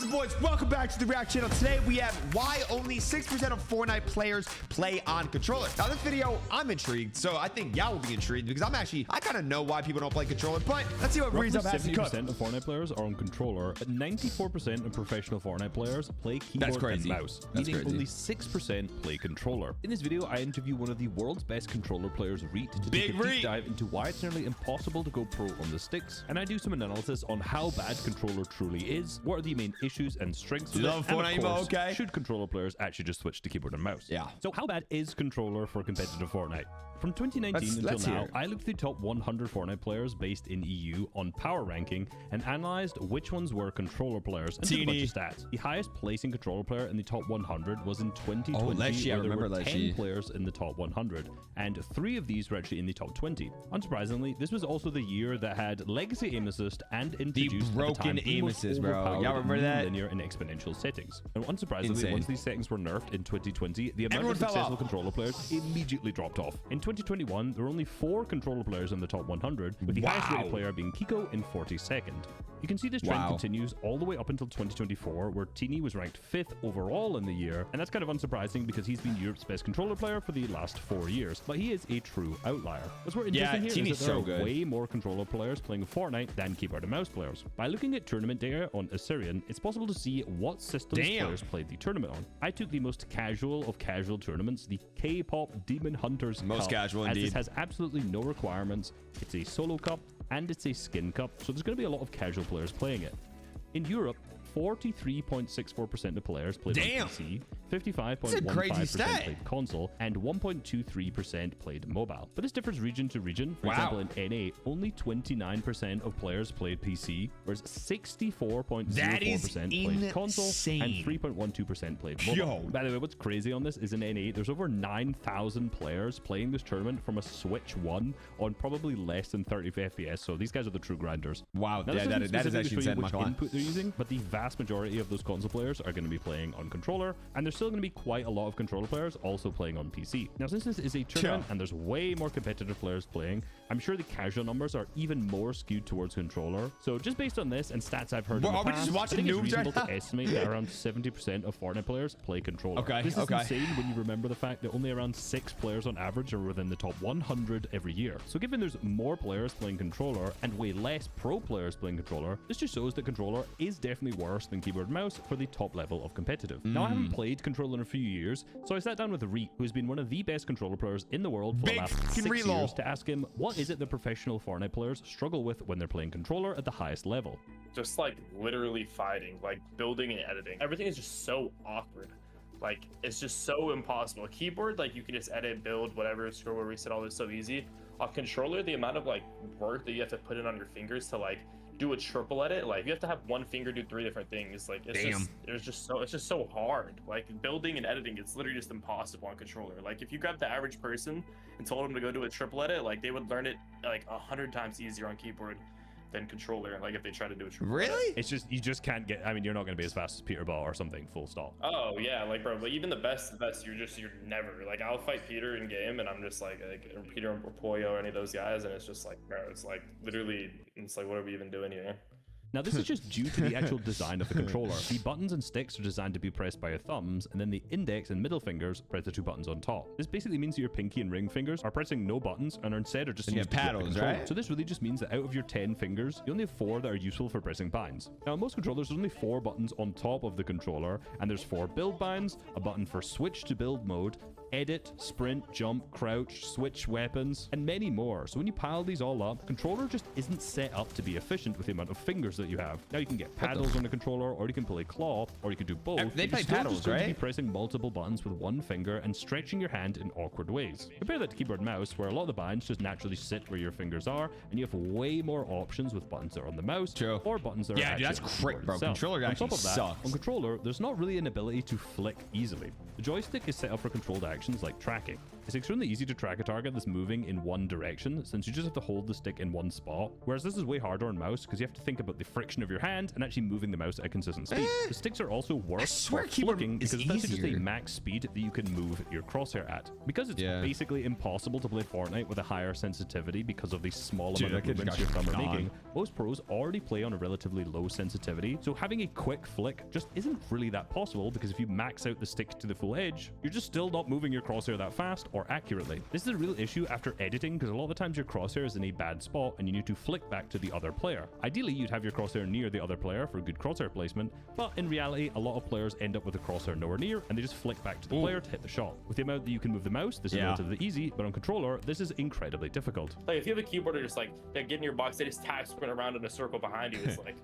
up, boys? Welcome back to the React channel. Today we have why only 6% of Fortnite players play on controller. Now this video, I'm intrigued, so I think y'all will be intrigued because I kind of know why people don't play controller, but let's see what Breeze up has to cook. 70% of Fortnite players are on controller, but 94% of professional Fortnite players play keyboard and mouse, meaning only 6% play controller. In this video, I interview one of the world's best controller players, Reet, to take a deep dive into why it's nearly impossible to go pro on the sticks, and I do some analysis on how bad controller truly is, what are the main issues and strengths of it, and of course, should controller players actually just switch to keyboard and mouse? Yeah. So how bad is controller for competitive Fortnite? From 2019 until now, I looked at the top 100 Fortnite players based in EU on power ranking and analyzed which ones were controller players and took a bunch of stats. The highest placing controller player in the top 100 was in 2020, where there were 10 players in the top 100, and 3 of these were actually in the top 20. Unsurprisingly, this was also the year that had legacy aim assist and introduced the broken aim assist, bro. Y'all remember that? Linear and exponential settings. And unsurprisingly, once these settings were nerfed in 2020, the amount of successful controller players immediately dropped off. In 2021, there were only 4 controller players in the top 100, with the highest rated player being Nicko in 42nd. You can see this trend continues all the way up until 2024, where Teeny was ranked 5th overall in the year, and that's kind of unsurprising because he's been Europe's best controller player for the last 4 years, but he is a true outlier. What's more interesting here is that there are way more controller players playing Fortnite than keyboard and mouse players. By looking at tournament data on Assyrian, it's possible to see what systems players played the tournament on. I took the most casual of casual tournaments, the K-pop Demon Hunters Cup, casual as this has absolutely no requirements. It's a solo cup and it's a skin cup, so there's going to be a lot of casual players playing it. In Europe, 43.64% of players played on PC, 55.15% played console, and 1.23% played mobile. But this differs region to region. For example, in NA, only 29% of players played PC, whereas 64.04% played console, and 3.12% played mobile. By the way, what's crazy on this is in NA, there's over 9,000 players playing this tournament from a Switch 1 on probably less than 30 FPS, so these guys are the true grinders. Wow, that is actually insane. Which input they're using, but the vast majority of those console players are going to be playing on controller, and there's still going to be quite a lot of controller players also playing on PC. Now, since this is a tournament and there's way more competitive players playing, I'm sure the casual numbers are even more skewed towards controller. So just based on this and stats I've heard in the past, I think it's reasonable to estimate that around 70% of Fortnite players play controller. This is insane when you remember the fact that only around 6 players on average are within the top 100 every year. So given there's more players playing controller and way less pro players playing controller, this just shows that controller is definitely worse than keyboard and mouse for the top level of competitive. Now, I haven't played controller in a few years, so I sat down with Reet, who's been one of the best controller players in the world for the last 6 years, to ask him what is it that professional Fortnite players struggle with when they're playing controller at the highest level. Just like literally fighting, like building and editing. Everything is just so awkward. Like, it's just so impossible. A keyboard, like, you can just edit, build, whatever, scroll, reset, all this so easy. A controller, the amount of like work that you have to put in on your fingers to like do a triple edit, like you have to have one finger do 3 different things. Like it's just so hard. Like building and editing, it's literally just impossible on controller. Like if you grab the average person and told them to go do a triple edit, like they would learn it like 100 times easier on keyboard than controller, like if they try to do a triple edit. It's just, you just can't get, I mean, you're not going to be as fast as Peter Ball or something, full stop. Oh yeah, like bro, but even the best, you're never, like I'll fight Peter in game and I'm just like Peter or Pollo or any of those guys, and it's just like, bro, it's like literally, it's like, what are we even doing here? Now, this is just due to the actual design of the controller. The buttons and sticks are designed to be pressed by your thumbs, and then the index and middle fingers press the 2 buttons on top. This basically means that your pinky and ring fingers are pressing no buttons and are instead just used to paddles, right? So this really just means that out of your 10 fingers, you only have 4 that are useful for pressing binds. Now, on most controllers, there's only 4 buttons on top of the controller, and there's 4 build binds, a button for switch to build mode, edit, sprint, jump, crouch, switch weapons, and many more. So when you pile these all up, controller just isn't set up to be efficient with the amount of fingers that you have. Now you can get paddles on the controller, or you can play claw, or you can do both. They play paddles, right? You be pressing multiple buttons with 1 finger and stretching your hand in awkward ways. Compare that to keyboard and mouse, where a lot of the binds just naturally sit where your fingers are, and you have way more options with buttons that are on the mouse, or buttons that are actually that's great, bro. Controller actually sucks. On controller, there's not really an ability to flick easily. The joystick is set up for controlled actions like tracking. It's extremely easy to track a target that's moving in one direction, since you just have to hold the stick in one spot, whereas this is way harder on mouse because you have to think about the friction of your hand and actually moving the mouse at a consistent speed. The sticks are also worse for flicking because that's just a max speed that you can move your crosshair at. Because it's basically impossible to play Fortnite with a higher sensitivity because of the small amount of movements your thumb are making, most pros already play on a relatively low sensitivity, so having a quick flick just isn't really that possible, because if you max out the stick to the full edge, you're just still not moving your crosshair that fast or accurately. This is a real issue after editing, because a lot of the times your crosshair is in a bad spot and you need to flick back to the other player. Ideally, you'd have your crosshair near the other player for good crosshair placement, but in reality, a lot of players end up with the crosshair nowhere near and they just flick back to the player to hit the shot. With the amount that you can move the mouse, this is relatively easy, but on controller, this is incredibly difficult. Like if you have a keyboard, just like get in your box, they just tap sprint around in a circle behind you. It's like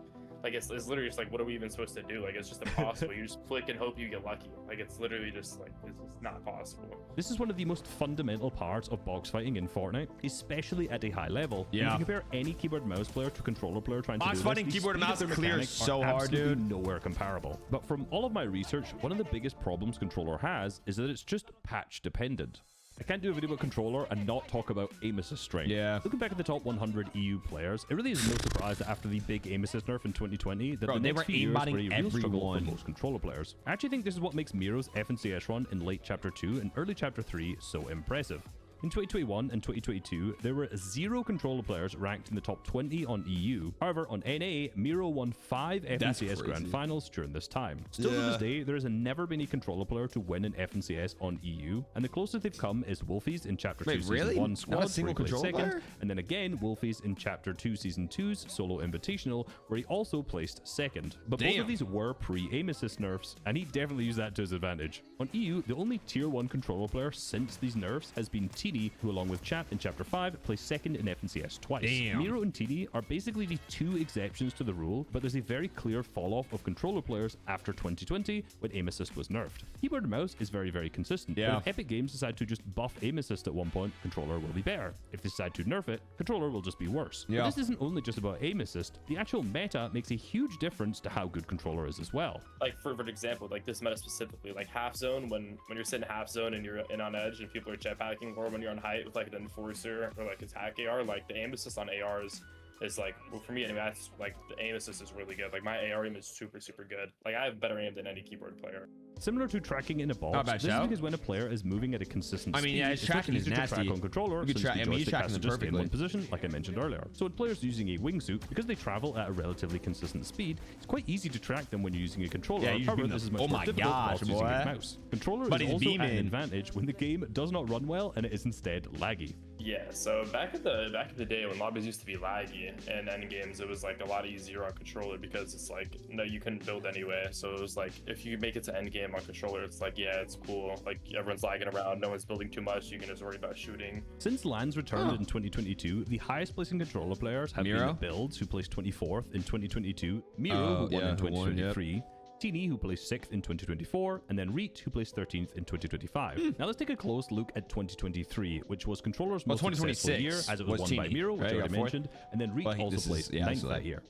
it's literally just like, what are we even supposed to do? Like it's just impossible. You just flick and hope you get lucky. Like it's literally just like, it's just not possible. This is one of the most fundamental parts of box fighting in Fortnite, especially at a high level. If you compare any keyboard mouse player to controller player trying to do fighting this, keyboard and mouse clear so hard, dude. Nowhere comparable. But from all of my research, one of the biggest problems controller has is that it's just patch dependent. I can't do a video about controller and not talk about aim assist strength. Looking back at the top 100 EU players, it really is no surprise that after the big aim assist nerf in 2020, that the next few years were a real struggle for most controller players. I actually think this is what makes Miro's FNCS run in late Chapter 2 and early Chapter 3 so impressive. In 2021 and 2022, there were 0 controller players ranked in the top 20 on EU. However, on NA, Miro won 5 FNCS Grand Finals during this time. Still to this day, there has never been a controller player to win an FNCS on EU, and the closest they've come is Wolfies in Chapter 2 Season 1 Squad, not a single where he placed controller second, player? and then again Wolfies in Chapter 2 Season 2's Solo Invitational, where he also placed second. But both of these were pre-aim assist nerfs, and he definitely used that to his advantage. On EU, the only Tier 1 controller player since these nerfs has been Teeny, who along with Chap in Chapter 5 placed second in FNCS twice. Miro and Teeny are basically the 2 exceptions to the rule, but there's a very clear fall-off of controller players after 2020 when aim assist was nerfed. Keyboard and mouse is very, very consistent. But if Epic Games decide to just buff aim assist at one point, controller will be better. If they decide to nerf it, controller will just be worse. But this isn't only just about aim assist. The actual meta makes a huge difference to how good controller is as well. Like for an example, like this meta specifically, like half zone, when you're sitting half zone and you're in on edge and people are jetpacking, or when you're on height with like an enforcer or like attack AR, like the aim assist on ARs is like, well, for me anyway, that's like the aim assist is really good. Like my AR aim is super good. Like I have better aim than any keyboard player. Similar to tracking in a box, this is because when a player is moving at a consistent speed, it's tracking is easier to track on controller, since the joystick has to just stay in one position, like I mentioned earlier. So with players using a wingsuit, because they travel at a relatively consistent speed, it's quite easy to track them when you're using a controller. However, this is much more difficult whilst using a mouse. Controller is also at an advantage when the game does not run well and it is instead laggy. Yeah, so back in the day when lobbies used to be laggy and end games, it was like a lot easier on controller because it's like, no, you couldn't build anyway. So it was like, if you make it to end game on controller, it's like, yeah, it's cool. Like everyone's lagging around, no one's building too much. You can just worry about shooting. Since LANs returned in 2022, the highest placing controller players have been Builds, who placed 24th in 2022, Miro, who won in 2023. Teeny, who placed 6th in 2024, and then Reet, who placed 13th in 2025. Now let's take a close look at 2023, which was controller's most successful year, as it was won by Miro, which I already mentioned, and then Reet also placed 9th that year.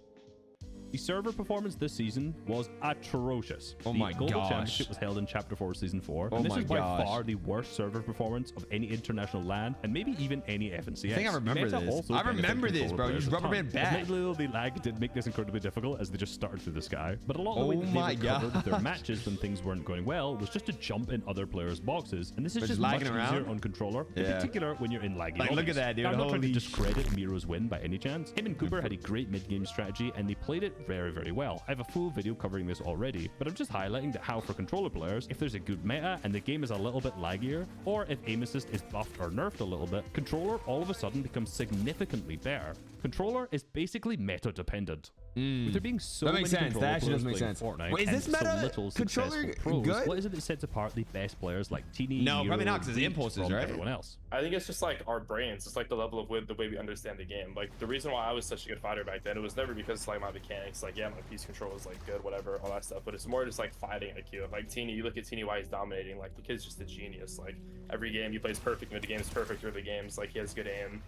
The server performance this season was atrocious. Oh my gosh. The Global Championship was held in Chapter 4 Season 4. And this is by far the worst server performance of any international LAN, and maybe even any FNCS. I think I remember this. I remember this, bro. You just rubber band back. The lag did make this incredibly difficult as they just started through the sky. But a lot of the way that they recovered their matches when things weren't going well was just to jump in other players' boxes. And this is just much easier on controller, in particular when you're in laggy lobbies. Look at that, dude. I'm not trying to discredit Miro's win by any chance. Him and Cooper had a great mid-game strategy, and they played it very, very well. I have a full video covering this already, but I'm just highlighting that how for controller players, if there's a good meta and the game is a little bit laggier, or if aim assist is buffed or nerfed a little bit, controller all of a sudden becomes significantly better. Controller is basically meta dependent. With there being so many controller players playing Fortnite, wait, is this meta controller good? What is it that sets apart the best players like Teeny, No, probably not, because it's impulses, right? Everyone else. I think it's just like our brains. It's like the level of the way we understand the game. Like the reason why I was such a good fighter back then, it was never because like my mechanics, like yeah, my piece control is like good, whatever, all that stuff. But it's more just like fighting IQ. Like Teeny, you look at Teeny, why he's dominating. Like the kid's just a genius. Like every game he plays perfect, mid game's perfect, early games, like he has good aim.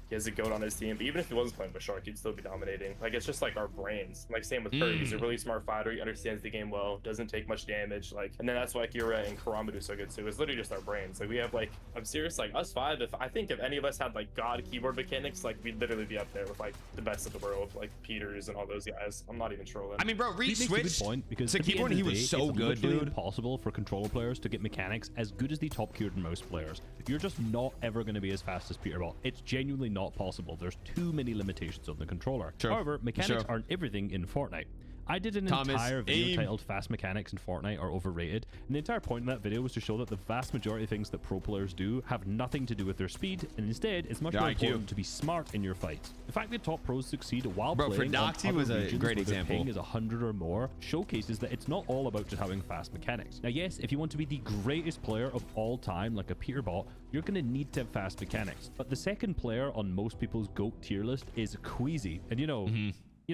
he has a goat on his team. But even if he wasn't playing with Shark, he'd still be dominating. Like, it's just like our brains. Like, same with Curry. He's a really smart fighter. He understands the game well, doesn't take much damage. Like, and then that's why Kira and Karama do so good too. It's literally just our brains. Like, we have like, I'm serious, like us five, if I think if any of us had like god keyboard mechanics, like we'd literally be up there with like the best of the world, like Peters and all those guys. I'm not even trolling. I mean, bro, Reed switched because to keyboard and he was so good, dude. It's impossible for controller players to get mechanics as good as the top keyboard and mouse players. You're just not ever going to be as fast as Peterbot. It's genuinely not possible. There's too many limitations on the controller. However, mechanics aren't everything in Fortnite. I did an entire video titled Fast Mechanics in Fortnite are overrated, and the entire point of that video was to show that the vast majority of things that pro players do have nothing to do with their speed, and instead it's much more important to be smart in your fights. The fact that top pros succeed while playing on other was a regions great where their example. ping is 100 or more showcases that it's not all about just having fast mechanics. Now yes, if you want to be the greatest player of all time like a Peterbot, you're going to need to have fast mechanics, but the second player on most people's GOAT tier list is Queasy, and you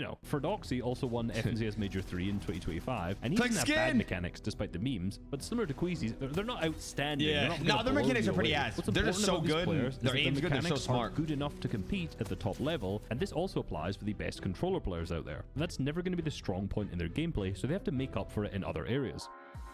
know, Ferdoxy also won FNCS Major 3 in 2025, and he doesn't have bad mechanics despite the memes, but similar to Queasy's, they're not outstanding. Yeah, no, their mechanics are pretty ass. They're just so good. Their aim's good, they're so smart. Good enough to compete at the top level, and this also applies for the best controller players out there. That's never going to be the strong point in their gameplay, so they have to make up for it in other areas.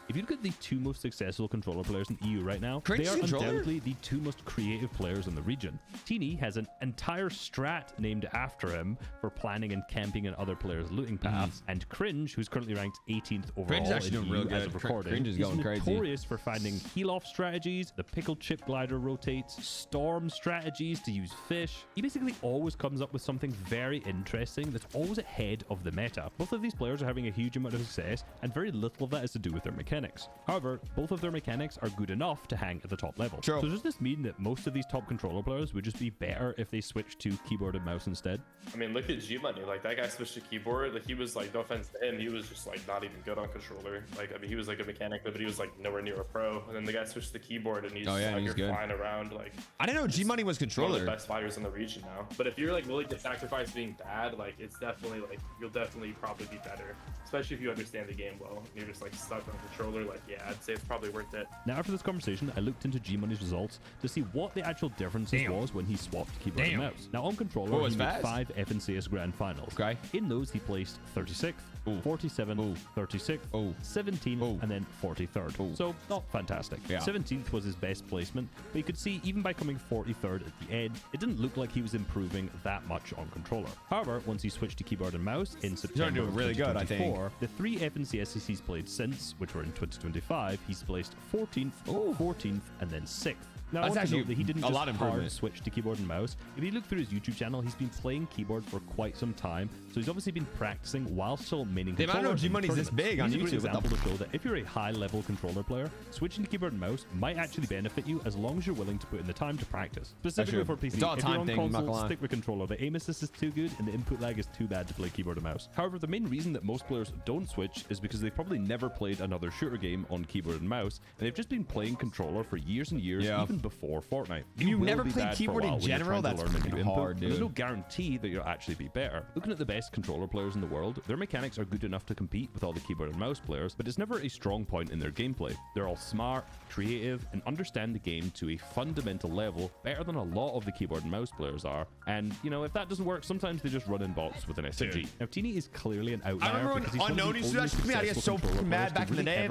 If you look at the two most successful controller players in EU right now, they are undoubtedly the two most creative players in the region. Teeny has an entire strat named after him for planning and camping in other players' looting paths, and Cringe, who's currently ranked 18th overall in EU as of recording, Cringe is going notorious for finding heal-off strategies, the pickle chip glider rotates, storm strategies to use fish. He basically always comes up with something very interesting that's always ahead of the meta. Both of these players are having a huge amount of success, and very little of that is to do with their mechanics. However, both of their mechanics are good enough to hang at the top level. So does this mean that most of these top controller players would just be better if they switched to keyboard and mouse instead? I mean, look at G-Money. Like, that guy switched to keyboard. Like, he was like, no offense to him, he was just like not even good on controller. Like, I mean, he was like a mechanic, but he was like nowhere near a pro. And then the guy switched to keyboard, and he's flying around. Like, I didn't know G-Money was controller. One of the best fighters in the region now. But if you're like willing to sacrifice being bad, like, it's definitely like you'll definitely probably be better, especially if you understand the game well. You're just like stuck on controller. Like, yeah, I'd say it's probably worth it. Now, after this conversation, I looked into G-Money's results to see what the actual differences was when he swapped keyboard and mouse. Now, on controller, he made 5 FNCS Grand Finals. In those, he placed 36th, 47th, 36th, 17th, and then 43rd. So, not fantastic. 17th was his best placement, but you could see even by coming 43rd at the end, it didn't look like he was improving that much on controller. However, once he switched to keyboard and mouse in September of 2024, the 3 FNCSs he's played since, which were in 2025, he's placed 14th, 14th, and then 6th. Now, that's actually that he didn't just hard switch to keyboard and mouse. If you look through his YouTube channel, he's been playing keyboard for quite some time, so he's obviously been practicing while still maining controller. I don't know G-Money's this big on YouTube. Example to show that if you're a high-level controller player, switching to keyboard and mouse might actually benefit you as long as you're willing to put in the time to practice. Specifically for PC, if you're on console, stick with controller. The aim assist is too good, and the input lag is too bad to play keyboard and mouse. However, the main reason that most players don't switch is because they've probably never played another shooter game on keyboard and mouse, and they've just been playing controller for years and years, even before Fortnite. If you've never played keyboard in general, that's hard, dude. There's no guarantee that you'll actually be better. Looking at the best controller players in the world, their mechanics are good enough to compete with all the keyboard and mouse players, but it's never a strong point in their gameplay. They're all smart, creative, and understand the game to a fundamental level better than a lot of the keyboard and mouse players are. And, you know, if that doesn't work, sometimes they just run in bots with an SMG. Now, Teeny is clearly an outlier. I remember when Unknown used to do that shit to me. I get so mad back in the day.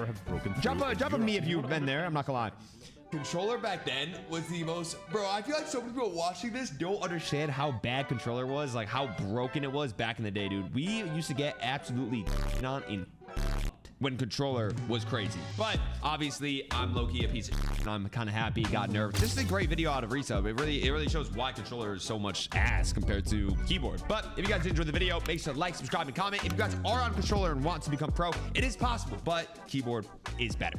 Drop a me if you've been there. I'm not gonna lie. Controller back then was the most, bro, I feel like so many people watching this don't understand how bad controller was, like how broken it was back in the day, dude. We used to get absolutely on in when controller was crazy. But obviously I'm low-key a piece of shit, and I'm kind of happy, got nerfed. This is a great video out of Resub. It really shows why controller is so much ass compared to keyboard. But if you guys enjoyed the video, make sure to like, subscribe, and comment. If you guys are on controller and want to become pro, it is possible, but keyboard is better.